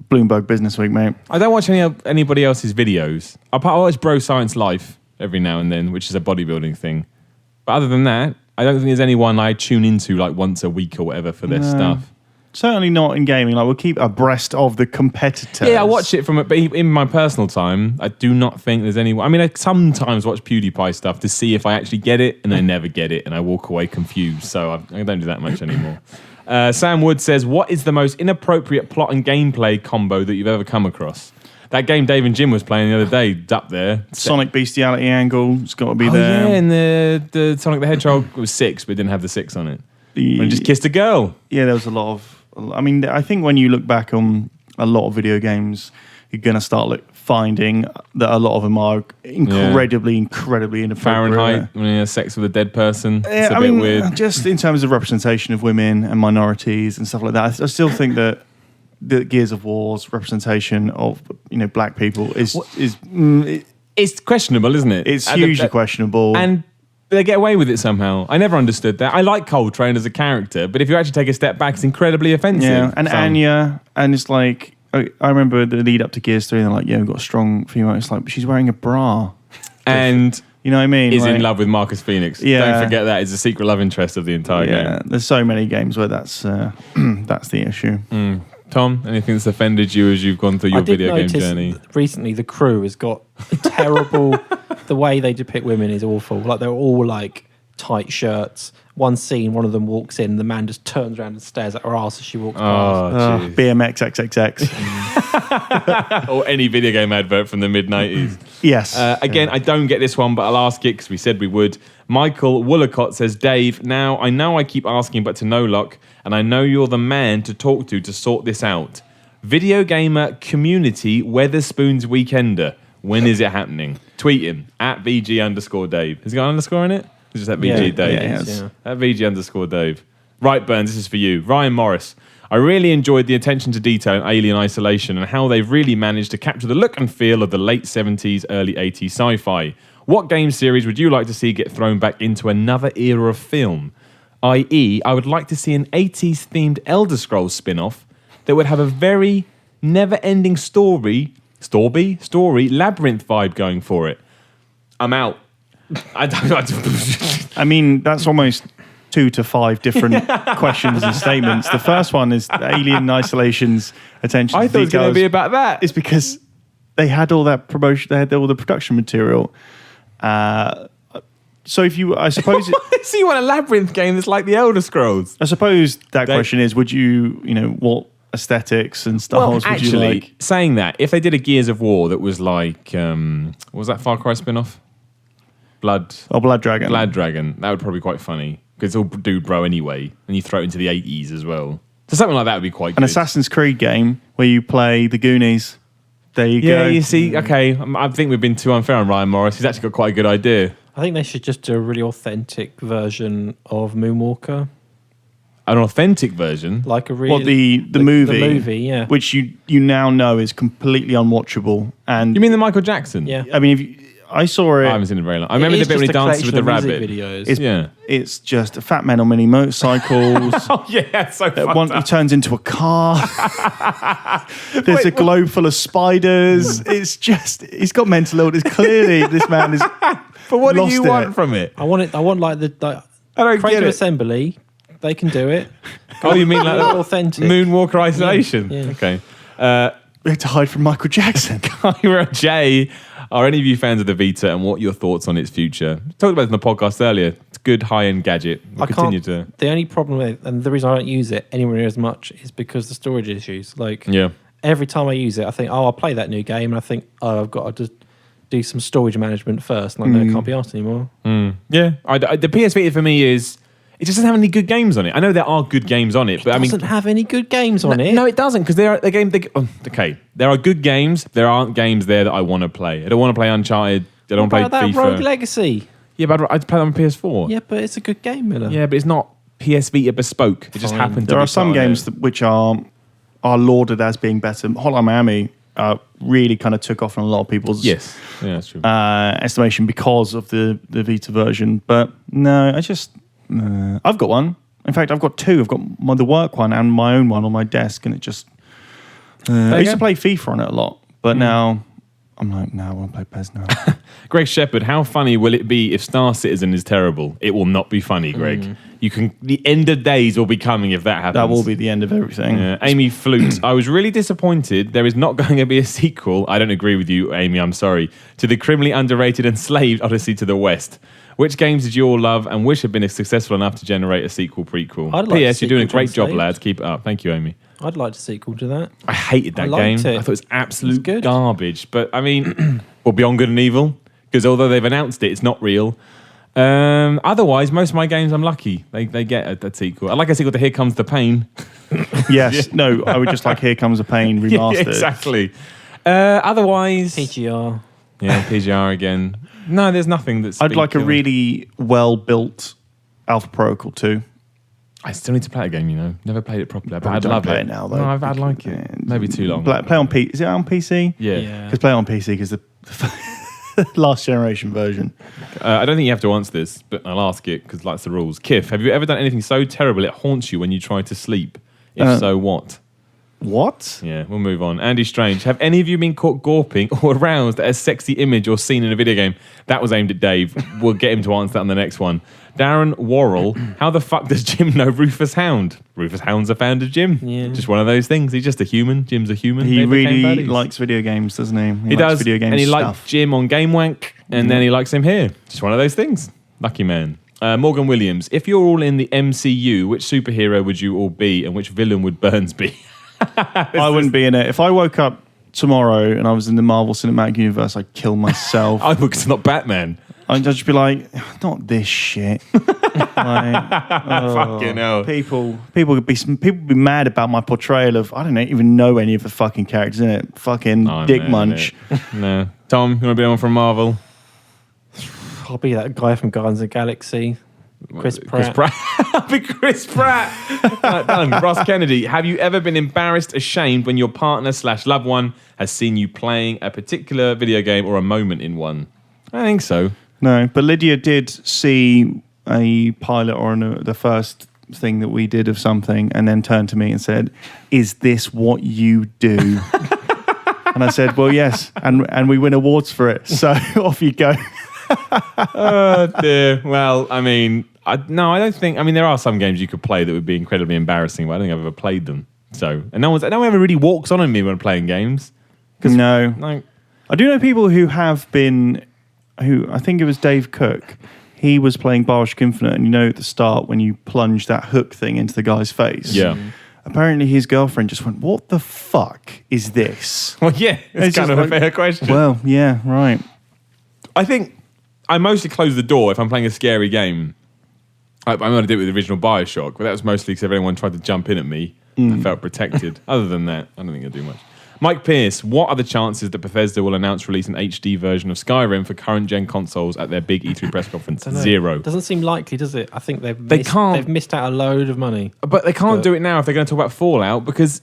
Bloomberg Business Week, mate. I don't watch anybody else's videos. I watch Bro Science Life every now and then, which is a bodybuilding thing. But other than that, I don't think there's anyone I tune into like once a week or whatever for their stuff. Certainly not in gaming. Like, we'll keep abreast of the competitors. Yeah, I watch it but in my personal time, I do not think there's anyone. I mean, I sometimes watch PewDiePie stuff to see if I actually get it, and I never get it, and I walk away confused. So I don't do that much anymore. Sam Wood says, what is the most inappropriate plot and gameplay combo that you've ever come across? That game Dave and Jim was playing the other day, up there. Sonic Bestiality angle, it's got to be there. Yeah, and the Sonic the Hedgehog was 6, but it didn't have the 6 on it. When he just kissed a girl. Yeah, there was a lot of... I mean, I think when you look back on a lot of video games, you're going to start finding that a lot of them are incredibly inappropriate. Fahrenheit, when he has sex with a dead person. It's a bit weird. Just in terms of representation of women and minorities and stuff like that, I still think that the Gears of War's representation of black people is it's questionable, isn't it? It's hugely questionable. And they get away with it somehow. I never understood that. I like Coltrane as a character, but if you actually take a step back, it's incredibly offensive. Yeah, and Anya, and it's like, I remember the lead up to Gears 3, and they're like, yeah, we've got a strong female. It's like, but she's wearing a bra. And you know what I mean? Is in love with Marcus Phoenix. Yeah. Don't forget that. It's a secret love interest of the entire game. Yeah, there's so many games where that's the issue. Tom, anything that's offended you as you've gone through your video game journey? Recently, the crew has got terrible... The way they depict women is awful. Like, they're all like tight shirts. One scene, one of them walks in, the man just turns around and stares at her ass as she walks past. BMX XXX. Or any video game advert from the mid-90s. Yes. Again, I don't get this one, but I'll ask it because we said we would. Michael Woolacott says, Dave, now I know I keep asking, but to no luck, and I know you're the man to talk to sort this out. Video gamer community Weatherspoons Weekender. When is it happening? Tweet him at VG_Dave. Has he got an underscore in it? It's just at VG Dave. Yeah. At VG_Dave. Right, Burns, this is for you. Ryan Morris. I really enjoyed the attention to detail in Alien Isolation and how they've really managed to capture the look and feel of the late 70s, early 80s sci-fi. What game series would you like to see get thrown back into another era of film? I.e., I would like to see an 80s themed Elder Scrolls spin-off that would have a very never-ending story, labyrinth vibe going for it. I'm out. I mean, that's almost 2 to 5 different questions and statements. The first one is Alien Isolation's attention to I thought it was going to be about that. It's because they had all that promotion, they had all the production material. So if you, I suppose... So you want a labyrinth game that's like the Elder Scrolls? I suppose that question is, would you, what aesthetics and styles would you like? Saying that, if they did a Gears of War that was like, what was that Far Cry spin-off? Blood Dragon. Blood Dragon. That would probably be quite funny. Because it's all dude bro anyway. And you throw it into the 80s as well. So something like that would be quite good. An Assassin's Creed game where you play the Goonies. There you go. Yeah, you see, okay. I think we've been too unfair on Ryan Morris. He's actually got quite a good idea. I think they should just do a really authentic version of Moonwalker. An authentic version? Like a really... the movie. The movie, yeah. Which you now know is completely unwatchable. And you mean the Michael Jackson? Yeah. I mean, I saw it... I haven't seen it very long. I remember the bit when he dances with the rabbit. Videos. It's just a fat man on mini motorcycles. Oh, yeah, so fucked he turns into a car. There's a globe full of spiders. It's just... He's got mental illness. Clearly, this man is... But what do you want from it? I want like the... I don't get it. Assembly. They can do it. Oh, you mean like authentic Moonwalker Isolation? Yeah. Okay. We had to hide from Michael Jackson. Kyra J, are any of you fans of the Vita and what are your thoughts on its future? Talked about it in the podcast earlier. good high-end gadget. We'll continue to. The only problem with, and the reason I don't use it anywhere near as much, is because the storage issues. Like, Yeah. every time I use it, I think, I'll play that new game, and I think, I've got to just do some storage management first, and I know it can't be asked anymore. Yeah. The PS Vita for me is, it just doesn't have any good games on it. I know there are good games on it, but I mean, It doesn't have any good games on it. no, it doesn't, because there are good games. There aren't games there that I want to play. I don't want to play Uncharted. I don't What want to about play that FIFA. Rogue Legacy? Yeah, but I'd play that on PS4. Yeah, but it's a good game, Miller. Yeah, but it's not PS Vita bespoke. It just Fine. happened to There be are some put on games it. which are lauded as being better. Hotline Miami really kind of took off on a lot of people's Yes. Yeah, that's true. estimation because of the Vita version. But no, I've got one. In fact, I've got two. I've got the work one and my own one on my desk, and it just. I used to play FIFA on it a lot, but now I'm like, no, I want to play PES now. Greg Shepherd, how funny will it be if Star Citizen is terrible? It will not be funny, Greg. The end of days will be coming if that happens. That will be the end of everything. Yeah. Amy Flute, I was really disappointed. There is not going to be a sequel. I don't agree with you, Amy. I'm sorry. To the criminally underrated and slaved Odyssey to the West. Which games did you all love and wish had been successful enough to generate a sequel prequel? I'd like P.S. a You're doing a sequel great to job, Enslaved. lads. Keep it up. Thank you, Amy. I'd like a sequel to that. I hated that I liked game. it. I thought it was absolute It's good. garbage. But I mean, well, Beyond Good and Evil, because although they've announced it, it's not real. Otherwise, most of my games, I'm lucky. They get a sequel. I like a sequel to Here Comes the Pain. Yes. No, I would just like Here Comes the Pain remastered. Yeah, exactly. Otherwise, PGR. yeah, PGR again. No, there's nothing that's. I'd been like a killed. really well-built Alpha Protocol 2. I still need to play a game, Never played it properly, but Probably I'd don't love play it. it now, though. No, I'd like it. Yeah. Maybe too long. Play on PC. Is it on PC? Yeah. Because play on PC because the last generation version. I don't think you have to answer this, but I'll ask it because that's the rules. Kif, have you ever done anything so terrible it haunts you when you try to sleep? If so, what? What? Yeah, we'll move on. Andy Strange, have any of you been caught gawping or aroused at a sexy image or scene in a video game? That was aimed at Dave. We'll get him to answer that on the next one. Darren Worrell, how the fuck does Jim know Rufus Hound? Rufus Hound's a fan of Jim. Yeah. Just one of those things. He's just a human. Jim's a human. He They became really buddies. likes video games, doesn't he? He likes does. video game and he stuff. liked Jim on Game Wank, and then he likes him here. Just one of those things. Lucky man. Morgan Williams, if you're all in the MCU, which superhero would you all be, and which villain would Burns be? I wouldn't be in it. If I woke up tomorrow and I was in the Marvel Cinematic Universe, I'd kill myself. I would, 'cause it's not Batman. I'd just be like, not this shit. Fucking hell. People would be mad about my portrayal of, I don't even know any of the fucking characters in it. Fucking Oh, Dick no, Munch. No. Tom, you want to be on from Marvel? I'll be that guy from Guardians of the Galaxy. Chris Pratt. I'll be Chris Pratt. Done. Ross Kennedy, have you ever been embarrassed, ashamed when your partner / loved one has seen you playing a particular video game or a moment in one? I think so. No, but Lydia did see a pilot or the first thing that we did of something and then turned to me and said, "Is this what you do?" And I said, "Well, yes." And we win awards for it. So off you go. Oh, dear. Well, I mean, I don't think. I mean, there are some games you could play that would be incredibly embarrassing, but I don't think I've ever played them. So, and no one ever really walks on me when playing games. No. Like, I do know people who have been, who I think it was Dave Cook. He was playing Bioshock Infinite, and at the start when you plunge that hook thing into the guy's face. yeah. Apparently his girlfriend just went, "What the fuck is this?" Well, yeah, it's kind just of a like, fair question. Well, yeah, right. I think I mostly close the door if I'm playing a scary game. I'm going to do it with the original Bioshock, but that was mostly because everyone tried to jump in at me. I felt protected. Other than that, I don't think I'll do much. Mike Pierce, what are the chances that Bethesda will announce release an HD version of Skyrim for current gen consoles at their big E3 press conference? Dunno. 0. Doesn't seem likely, does it? I think they've missed out a load of money. But they can't do it now if they're going to talk about Fallout because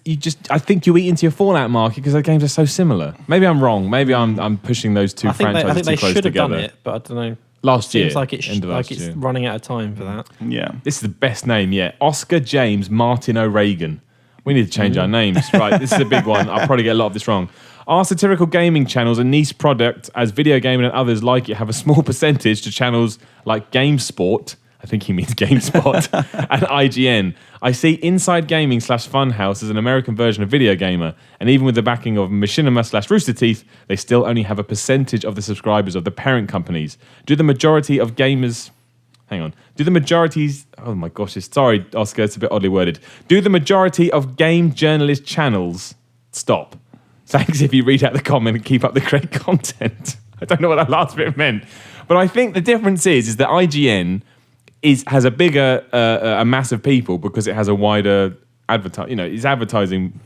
I think you eat into your Fallout market because those games are so similar. Maybe I'm wrong. Maybe I'm pushing those two I think franchises they too close should have together. done it, but I don't know. Last year. Seems like it's end of last it's year. running out of time for that. Yeah. This is the best name yet. Oscar James Martin O'Regan. We need to change our names. Right, this is a big one. I'll probably get a lot of this wrong. Are satirical gaming channels a niche product as Video Gamer and others like it have a small percentage to channels like GameSpot, I think he means GameSpot, and IGN? I see Inside Gaming / Funhouse as an American version of Video Gamer, and even with the backing of Machinima / Rooster Teeth, they still only have a percentage of the subscribers of the parent companies. Do the majority of gamers... hang on. Do the majorities... Oh my gosh, sorry, Oscar, it's a bit oddly worded. Do the majority of game journalist channels stop? Thanks if you read out the comment and keep up the great content. I don't know what that last bit meant. But I think the difference is that IGN has a bigger a mass of people because it has a wider its advertising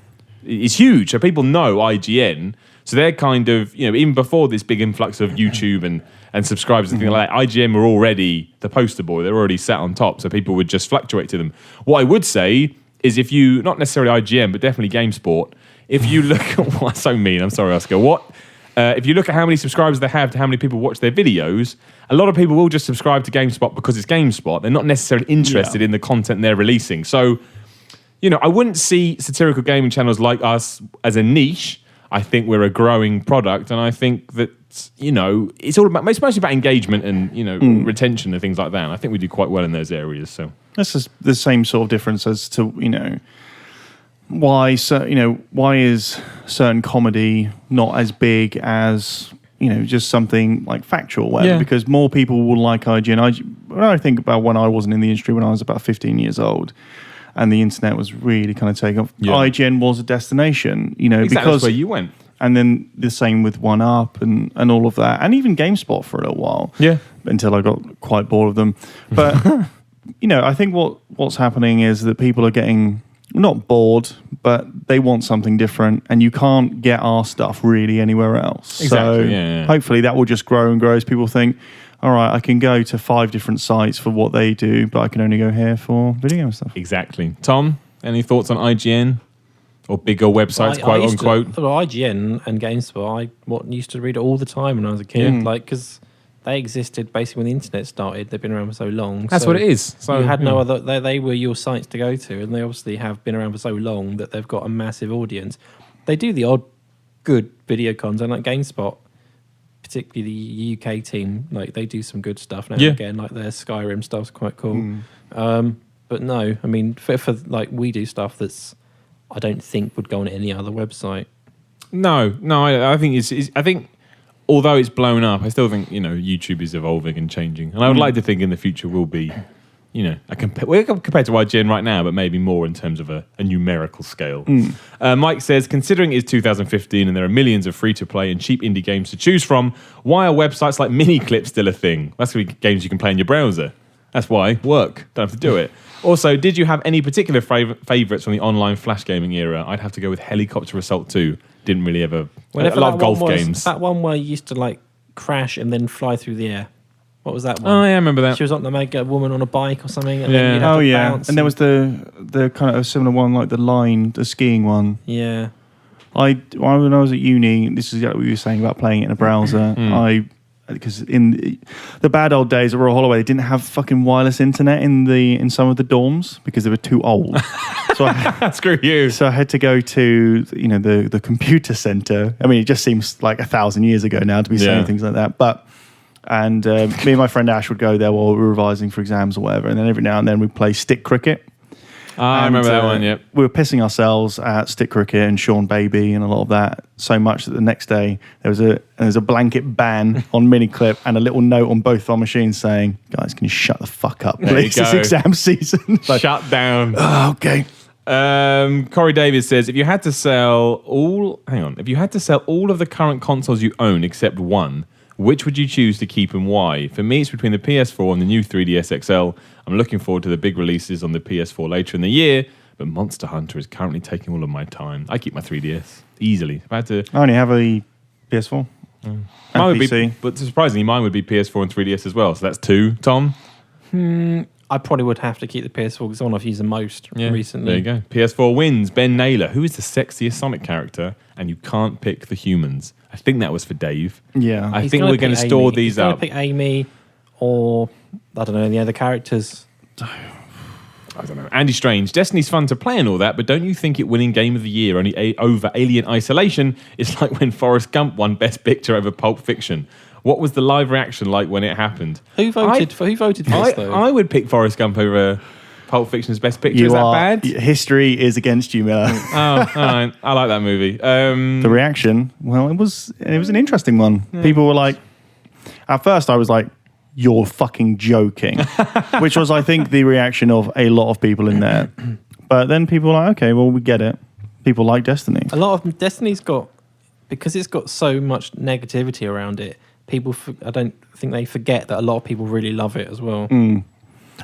is huge. So people know IGN. So they're kind of, even before this big influx of YouTube and subscribers and things like that, IGN were already the poster boy. They're already sat on top. So people would just fluctuate to them. What I would say is if you, not necessarily IGN, but definitely GameSpot, if you look at what's so mean, I'm sorry, Oscar, if you look at how many subscribers they have to how many people watch their videos, a lot of people will just subscribe to GameSpot because it's GameSpot. They're not necessarily interested in the content they're releasing. So, I wouldn't see satirical gaming channels like us as a niche. I think we're a growing product, and I think that, it's all about, it's mostly about engagement and, retention and things like that. And I think we do quite well in those areas. So that's just the same sort of difference as to, why is certain comedy not as big as just something like factual or whatever, because more people will like IGN. When I think about when I wasn't in the industry, when I was about 15 years old and the internet was really kind of taking off, IGN was a destination, exactly, because that's where you went. And then the same with 1UP and all of that, and even GameSpot for a little while, until I got quite bored of them. But I think what's happening is that people are getting not bored, but they want something different, and you can't get our stuff really anywhere else. Exactly, so hopefully that will just grow and grow as people think, all right, I can go to 5 different sites for what they do, but I can only go here for video game stuff. Exactly. Tom, any thoughts on IGN or bigger websites, quote unquote? IGN and GameSpot, I used to read it all the time when I was a kid, because they existed basically when the internet started. They've been around for so long. That's what it is. So you had no other. They were your sites to go to, and they obviously have been around for so long that they've got a massive audience. They do the odd good video content, like GameSpot, particularly the UK team. Like they do some good stuff now and again. Like their Skyrim stuff's quite cool. But no, I mean, for like we do stuff that's I don't think would go on any other website. No, I think I think. Although it's blown up, I still think, YouTube is evolving and changing. And I would like to think in the future we'll be, we're compared to IGN right now, but maybe more in terms of a numerical scale. Mike says, considering it is 2015 and there are millions of free-to-play and cheap indie games to choose from, why are websites like Miniclip still a thing? That's going to be games you can play in your browser. That's why. Work. Don't have to do it. Also, did you have any particular favourites from the online flash gaming era? I'd have to go with Helicopter Assault 2. Didn't really ever... a lot of golf games. That one where you used to like crash and then fly through the air. What was that one? Oh, yeah, I remember that. She was on the make a woman on a bike or something. And then you'd have to bounce and there was the kind of similar one, like the skiing one. Yeah. When I was at uni, this is what you were saying about playing it in a browser. Because in the bad old days of Royal Holloway, they didn't have fucking wireless internet in some of the dorms because they were too old. So screw you. So I had to go to the computer center. I mean, it just seems like 1,000 years ago now to be saying things like that. But me and my friend Ash would go there while we were revising for exams or whatever, and then every now and then we'd play stick cricket. I remember that one, yep. We were pissing ourselves at stick cricket and Sean Baby and a lot of that, so much that the next day there was a blanket ban on Miniclip and a little note on both our machines saying, guys, can you shut the fuck up, please? It's exam season. Shut down. Oh, okay. Corey Davis says, if you had to sell all of the current consoles you own except one, which would you choose to keep and why? For me, it's between the PS4 and the new 3DS XL. I'm looking forward to the big releases on the PS4 later in the year, but Monster Hunter is currently taking all of my time. I keep my 3DS easily. I only have a PS4. Mine would PC. But surprisingly, mine would be PS4 and 3DS as well. So that's 2. Tom? I probably would have to keep the PS4 because it's the one I've used the most recently. There you go. PS4 wins. Ben Naylor. Who is the sexiest Sonic character? And you can't pick the humans. I think that was for Dave. Yeah. I think we're going to store these He's up. Pick Amy or, I don't know, any other characters. I don't know. Andy Strange. Destiny's fun to play and all that, but don't you think it winning Game of the Year only over Alien Isolation is like when Forrest Gump won Best Picture over Pulp Fiction? What was the live reaction like when it happened? Who voted for this, though? I would pick Forrest Gump over Pulp Fiction's Best Picture. Is that bad? History is against you, Miller. Oh, all right. I like that movie. The reaction, well, it was an interesting one. Yeah. People were like, at first I was like, you're fucking joking, which was, I think, the reaction of a lot of people in there. But then people were like, okay, well, we get it. People like Destiny. A lot of Destiny's got, because it's got so much negativity around it, people, I don't think they forget that a lot of people really love it as well. And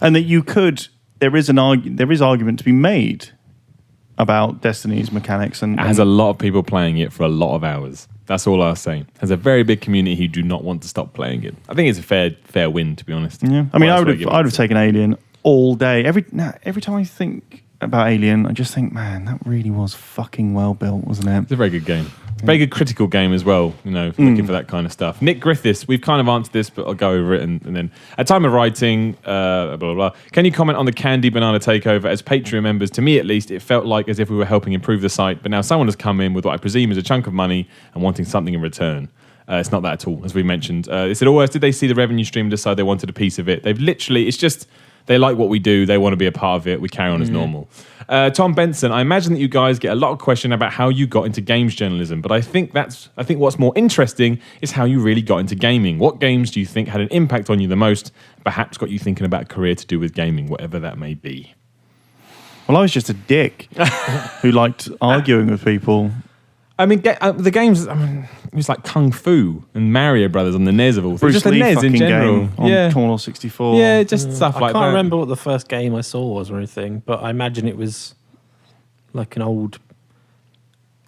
that there is argument to be made about Destiny's mechanics. And It has a lot of people playing it for a lot of hours. That's all I was saying. There's a very big community who do not want to stop playing it. I think it's a fair win, to be honest. Yeah, I mean, I'd have taken Alien all day. Every time I think about Alien, I just think, man, that really was fucking well built, wasn't it? It's a very good game. Very good critical game as well, looking for that kind of stuff. Nick Griffiths, we've kind of answered this, but I'll go over it. And then, at time of writing, blah, blah, blah. Can you comment on the Candy Banana takeover? As Patreon members, to me at least, it felt like as if we were helping improve the site, but now someone has come in with what I presume is a chunk of money and wanting something in return. It's not that at all, as we mentioned. They said, did they see the revenue stream and decide they wanted a piece of it? They've literally, it's just, they like what we do. They want to be a part of it. We carry on as normal. Tom Benson, I imagine that you guys get a lot of question about how you got into games journalism, but I think what's more interesting is how you really got into gaming. What games do you think had an impact on you the most, perhaps got you thinking about a career to do with gaming, whatever that may be? Well, I was just a dick who liked arguing with people. I mean, the games, it was like Kung Fu and Mario Brothers on the NES of all things. Bruce Lee the NES fucking in general. game on Commodore 64. Yeah, just stuff like that. I can't remember what the first game I saw was or anything, but I imagine it was like an old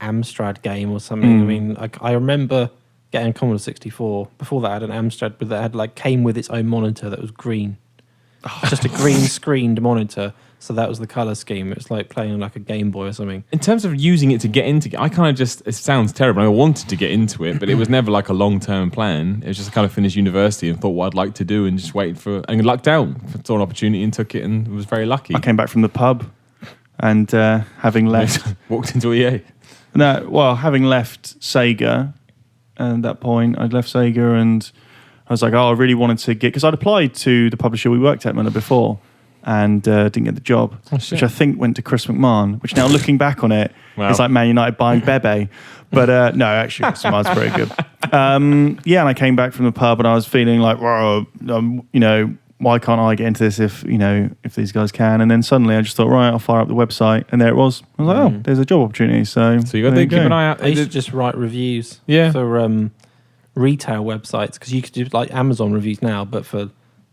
Amstrad game or something. I mean, I remember getting Commodore 64. Before that, I had an Amstrad, but that had came with its own monitor that was green. Just a green screened monitor. So that was the colour scheme. It was like playing on like a Game Boy or something. In terms of using it to get into, I kind of just, it sounds terrible. I wanted to get into it, but it was never like a long-term plan. It was just kind of finished university and thought what I'd like to do and just waited for, and lucked out. Saw an opportunity and took it and was very lucky. I came back from the pub and having left... Walked into EA. Having left Sega, and at that point I'd left Sega and I was like, I really wanted to get, because I'd applied to the publisher we worked at before, and didn't get the job, which I think went to Chris McMahon, which now looking back on it, it's like Man United buying Bebe. But no, actually, Chris McMahon's very good. And I came back from the pub and I was feeling like, why can't I get into this if these guys can? And then suddenly I just thought, right, I'll fire up the website. And there it was. I was like, there's a job opportunity. So you got to keep an eye out. I used to just write reviews for retail websites, because you could do like Amazon reviews now, but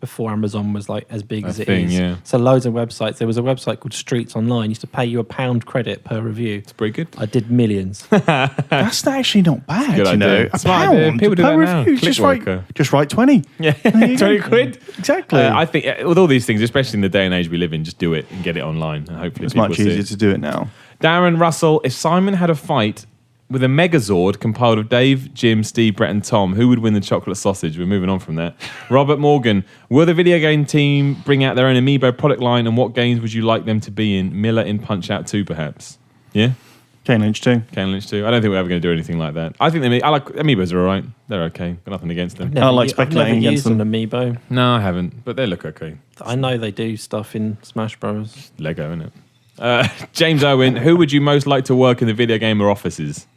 before Amazon was like as big as it is. Yeah. So loads of websites. There was a website called Streets Online. Used to pay you £1 credit per review. It's pretty good. I did millions. That's actually not bad, good idea. A pound people do per that review. Now. Just write 20. Yeah, 20 quid. Exactly. I think with all these things, especially in the day and age we live in, just do it and get it online, and hopefully it's people much see easier it. to do it now. Darren Russell, if Simon had a fight with a Megazord compiled of Dave, Jim, Steve, Brett and Tom, who would win the chocolate sausage? We're moving on from that. Robert Morgan, will the video game team bring out their own Amiibo product line, and what games would you like them to be in? Miller in Punch-Out 2, perhaps? Yeah? Kane Lynch 2. Kane Lynch 2. I don't think we're ever going to do anything like that. I think I like Amiibos are all right. They're okay. Got nothing against them. I like speculating against them. I've never used an Amiibo. No, I haven't, but they look okay. I know they do stuff in Smash Bros. Lego, innit? James Owen, who would you most like to work in the video gamer offices?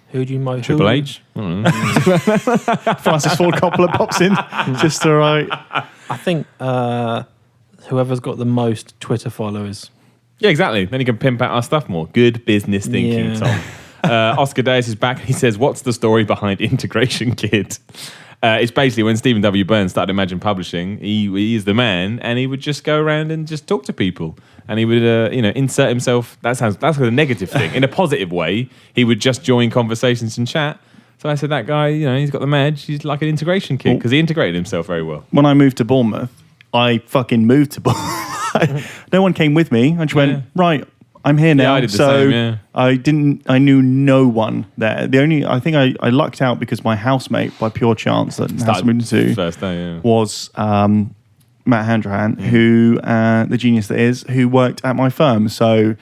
Who do you most... Triple H? I don't know. Francis Ford Coppola pops in just to write. I think whoever's got the most Twitter followers. Yeah, exactly. Then you can pimp out our stuff more. Good business thinking, Tom. Oscar Diaz is back. He says, what's the story behind Integration Kit? It's basically when Stephen W. Burns started Imagine Publishing, he is the man, and he would just go around and just talk to people. And he would, insert himself. That's a negative thing. In a positive way, he would just join conversations and chat. So I said, that guy, he's got the madge. He's like an integration kid, because he integrated himself very well. When I moved to Bournemouth, I fucking moved to Bournemouth. No one came with me. I just went, right, I'm here now. Yeah, I did the same, yeah. I knew no one there. I think I lucked out because my housemate, by pure chance, that house I moved into first day, was Matt Handrahan, who the genius that is, who worked at my firm. So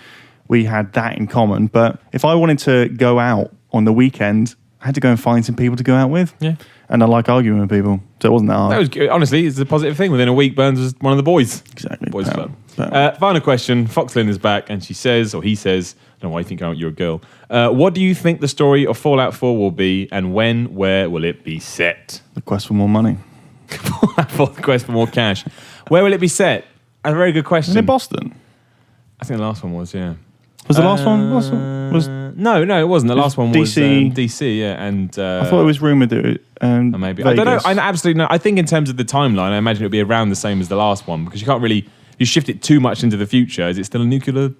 we had that in common. But if I wanted to go out on the weekend, I had to go and find some people to go out with. Yeah. And I like arguing with people, so it wasn't that hard. That was good. Honestly, it's a positive thing. Within a week, Burns was one of the boys. Exactly. Boys club. Final question. Foxlyn is back, and he says, I don't know why you think you're a girl. What do you think the story of Fallout 4 will be, and when, where will it be set? The quest for more money. For the quest for more cash. Where will it be set? A very good question. Isn't it Boston? I think the last one was, yeah. Was the last one? Was No, it wasn't. The last one was DC. DC, yeah. And I thought it was rumoured that it, maybe. I don't know. I absolutely know. I think in terms of the timeline, I imagine it would be around the same as the last one because you can't really, you shift it too much into the future. Is it still a nuclear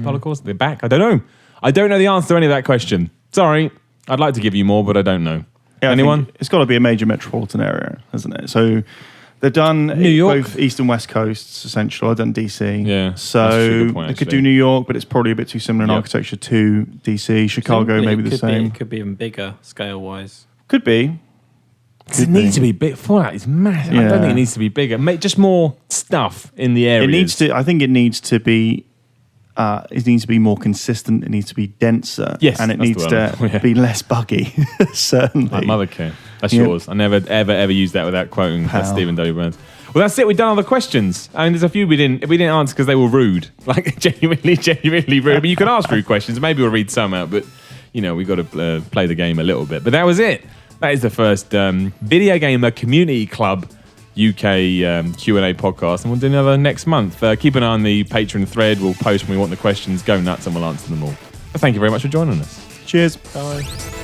holocaust? They're back? I don't know. I don't know the answer to any of that question. Sorry. I'd like to give you more, but I don't know. Yeah, Anyone? It's got to be a major metropolitan area, hasn't it? So they've done New York? both East and West Coasts, essentially. I've done DC. Yeah, So that's a good point, they could actually. do New York, but it's probably a bit too similar in Yep. architecture to DC. Chicago, maybe the same. It could be even bigger scale-wise. Could be. Does it need to be big? Fallout is massive. I Yeah. don't think it needs to be bigger. Just more stuff in the areas. It needs to. I think it needs to be. It needs to be more consistent. It needs to be denser. Yes, and it that's needs the word. to Yeah. be less buggy. Certainly. Like Mothercare. That's Yeah. yours. I never, ever use that without quoting Pal. Stephen W. Burns. Well, that's it. We've done all the questions. I mean, there's a few we didn't answer because they were rude. Like, genuinely rude. But you can ask rude questions. Maybe we'll read some out. But, we've got to play the game a little bit. But that was it. That is the first Video Gamer Community Club UK Q&A podcast. And we'll do another next month. Keep an eye on the Patreon thread. We'll post when we want the questions. Go nuts and we'll answer them all. But thank you very much for joining us. Cheers. Bye.